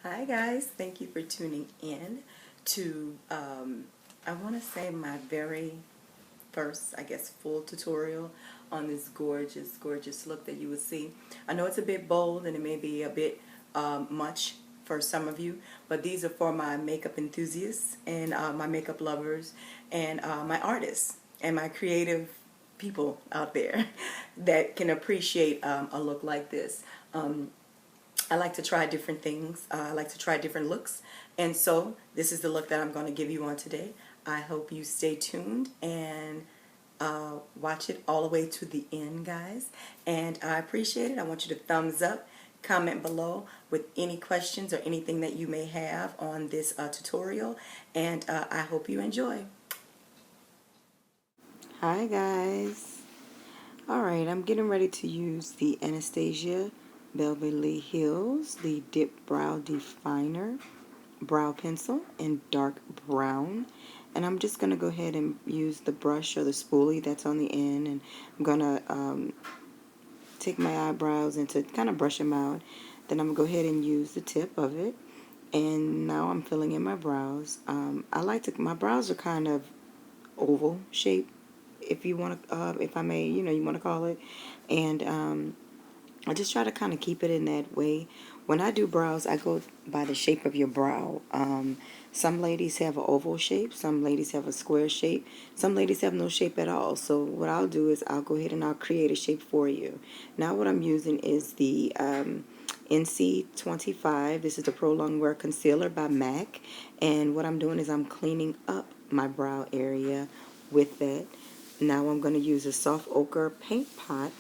Hi guys, thank you for tuning in to, I want to say my very first, I guess, full tutorial on this gorgeous look that you will see. I know it's a bit bold and it may be a bit much for some of you, but these are for my makeup enthusiasts and my makeup lovers and my artists and my creative people out there that can appreciate a look like this. I like to try different things. I like to try different looks. And so this is the look that I'm going to give you on today. I hope you stay tuned and watch it all the way to the end, guys. And I appreciate it. I want you to thumbs up, comment below with any questions or anything that you may have on this tutorial. And I hope you enjoy. Hi, guys. Alright, I'm getting ready to use the Anastasia Beverly Hills, the Dip Brow Definer brow pencil in dark brown. And I'm just going to go ahead and use the brush or the spoolie that's on the end. And I'm going to take my eyebrows and to kind of brush them out. Then I'm going to go ahead and use the tip of it. And now I'm filling in my brows. My brows are kind of oval shape, if you want to, if I may, you want to call it. And I just try to kind of keep it in that way. When I do brows, I go by the shape of your brow. Some ladies have an oval shape. Some ladies have a square shape. Some ladies have no shape at all. So what I'll do is I'll go ahead and I'll create a shape for you. Now what I'm using is the NC25. This is the Pro Longwear Concealer by MAC. And what I'm doing is I'm cleaning up my brow area with that. Now I'm going to use a soft ochre paint pot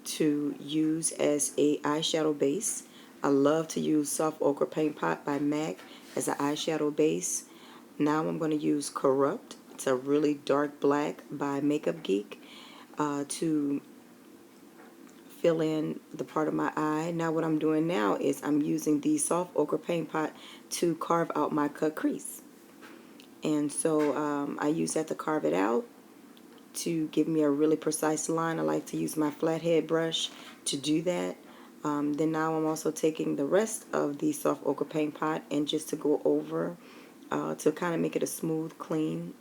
to use as a eyeshadow base. I love to use soft ochre paint pot by MAC as an eyeshadow base. Now I'm going to use Corrupt. It's a really dark black by Makeup Geek to fill in the part of my eye. Now what I'm doing now is I'm using the soft ochre paint pot to carve out my cut crease. And so I use that to carve it out to give me a really precise line. I like to use my flathead brush to do that. Then now I'm also taking the rest of the soft ochre paint pot and just to go over to kind of make it a smooth, clean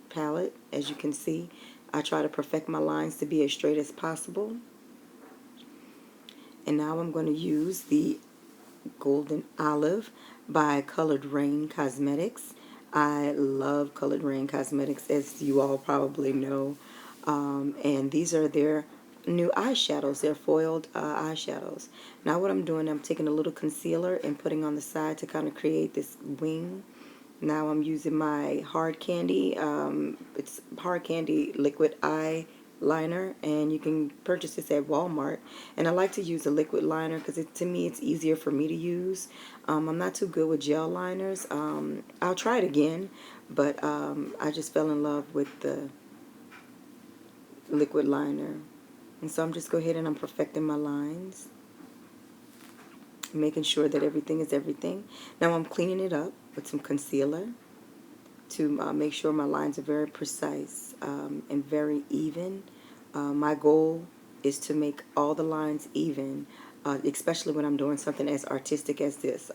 palette. As you can see, I try to perfect my lines to be as straight as possible. And now I'm going to use the Golden Olive by Colored Rain Cosmetics. I love Colored Rain Cosmetics, as you all probably know. And these are their new eyeshadows. They're foiled eyeshadows. Now what I'm doing, I'm taking a little concealer and putting on the side to kind of create this wing. Now I'm using my Hard Candy. It's Hard Candy liquid eyeliner, and you can purchase this at Walmart. And I like to use a liquid liner because to me it's easier for me to use. I'm not too good with gel liners. I'll try it again, but I just fell in love with the liquid liner. And so I'm just go ahead and I'm perfecting my lines, making sure that everything is everything. Now I'm cleaning it up with some concealer to make sure my lines are very precise and very even. My goal is to make all the lines even, especially when I'm doing something as artistic as this.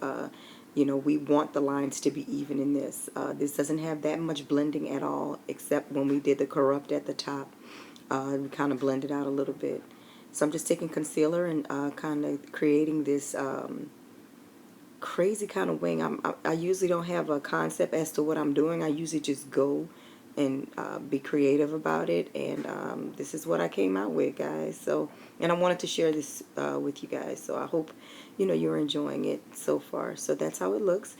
We want the lines to be even in this. This doesn't have that much blending at all, except when we did the Corrupt at the top. We kind of blended out a little bit. So I'm just taking concealer and kind of creating this crazy kind of wing. I usually don't have a concept as to what I'm doing. I usually just go and be creative about it, and this is what I came out with, guys. So, and I wanted to share this with you guys, so I hope you're enjoying it so far. So that's how it looks.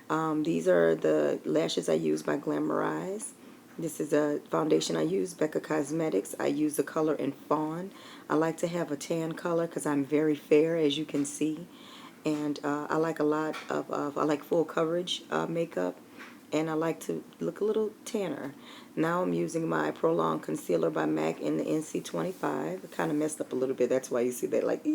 These are the lashes I use by Glamorize. This is a foundation I use, Becca Cosmetics. I use the color in Fawn. I like to have a tan color because I'm very fair, as you can see. And I like a lot of, I like full coverage makeup. And I like to look a little tanner. Now I'm using my Prolonged Concealer by MAC in the NC25. I kind of messed up a little bit. That's why you see that like,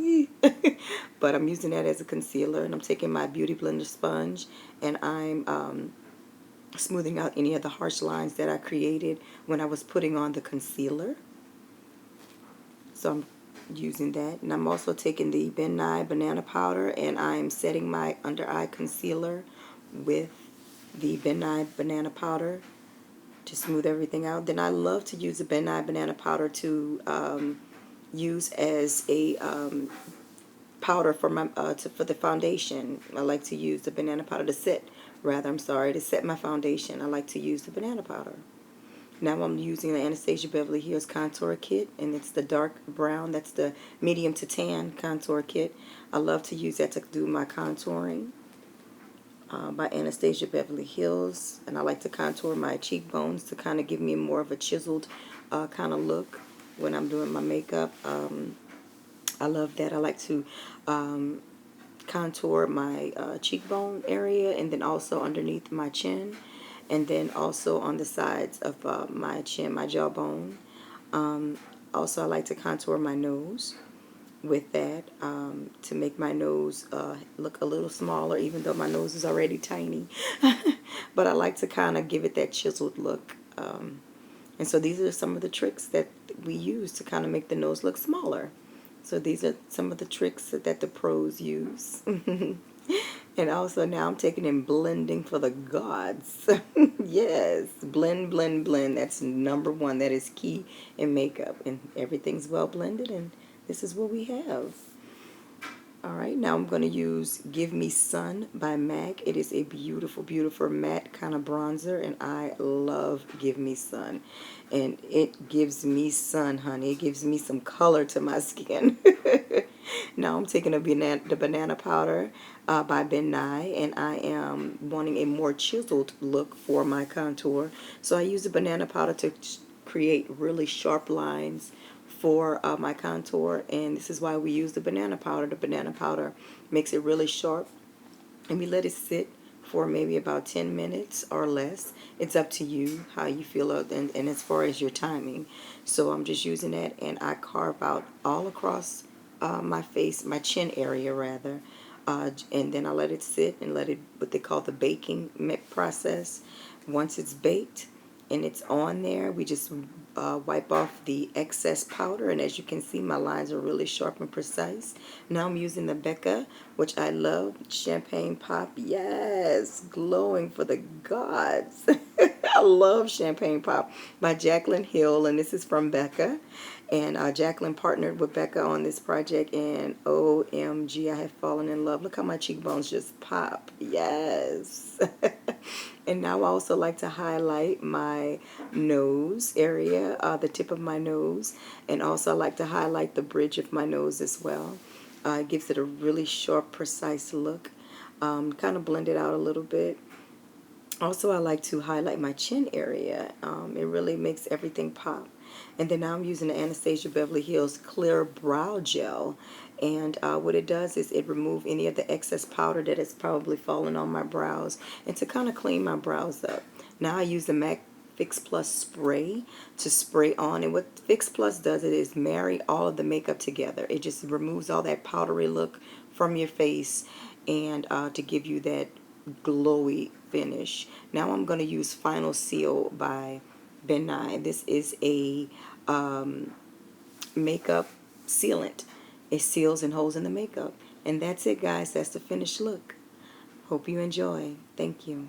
but I'm using that as a concealer. And I'm taking my Beauty Blender sponge. And I'm smoothing out any of the harsh lines that I created when I was putting on the concealer. So I'm using that. And I'm also taking the Ben Nye banana powder, and I'm setting my under eye concealer with the Ben Nye banana powder to smooth everything out. Then I love to use the Ben Nye banana powder to use as a powder for my for the foundation. I like to use the banana powder to set. Rather, I'm sorry, to set my foundation. I like to use the banana powder. Now I'm using the Anastasia Beverly Hills Contour Kit, and it's the dark brown. That's the medium to tan contour kit. I love to use that to do my contouring by Anastasia Beverly Hills. And I like to contour my cheekbones to kind of give me more of a chiseled kind of look when I'm doing my makeup. I love that. I like to contour my cheekbone area, and then also underneath my chin, and then also on the sides of my chin, my jawbone. Also, I like to contour my nose with that to make my nose look a little smaller, even though my nose is already tiny. But I like to kind of give it that chiseled look. And so these are some of the tricks that we use to kind of make the nose look smaller. So these are some of the tricks that the pros use. And also now I'm taking in blending for the gods. Yes, blend, blend, blend. That's number one. That is key in makeup. And everything's well blended, and this is what we have. All right, now I'm going to use Give Me Sun by MAC. It is a beautiful, beautiful matte kind of bronzer, and I love Give Me Sun. And it gives me sun, honey. It gives me some color to my skin. Now I'm taking the banana powder by Ben Nye, and I am wanting a more chiseled look for my contour. So I use the banana powder to create really sharp lines for my contour, and this is why we use the banana powder. The banana powder makes it really sharp, and we let it sit for maybe about 10 minutes or less. It's up to you how you feel and as far as your timing. So I'm just using that, and I carve out all across my face, my chin area rather, and then I let it sit and let it, what they call the baking process. Once it's baked and it's on there, we just wipe off the excess powder, and as you can see, my lines are really sharp and precise. Now I'm using the Becca, which I love, Champagne Pop. Yes, glowing for the gods. I love Champagne Pop by Jaclyn Hill, and this is from Becca. And Jaclyn partnered with Becca on this project, and OMG, I have fallen in love. Look how my cheekbones just pop. Yes. And now I also like to highlight my nose area, the tip of my nose, and also I like to highlight the bridge of my nose as well. It gives it a really sharp, precise look. Kind of blend it out a little bit. Also, I like to highlight my chin area. It really makes everything pop. And then now I'm using the Anastasia Beverly Hills Clear Brow Gel. And what it does is it removes any of the excess powder that has probably fallen on my brows, and to kind of clean my brows up. Now I use the MAC Fix Plus spray to spray on. And what Fix Plus does it is marry all of the makeup together. It just removes all that powdery look from your face, and to give you that glowy finish. Now I'm going to use Final Seal by Ben Nye. This is a makeup sealant. It seals and holds in the makeup. And that's it, guys. That's the finished look. Hope you enjoy. Thank you.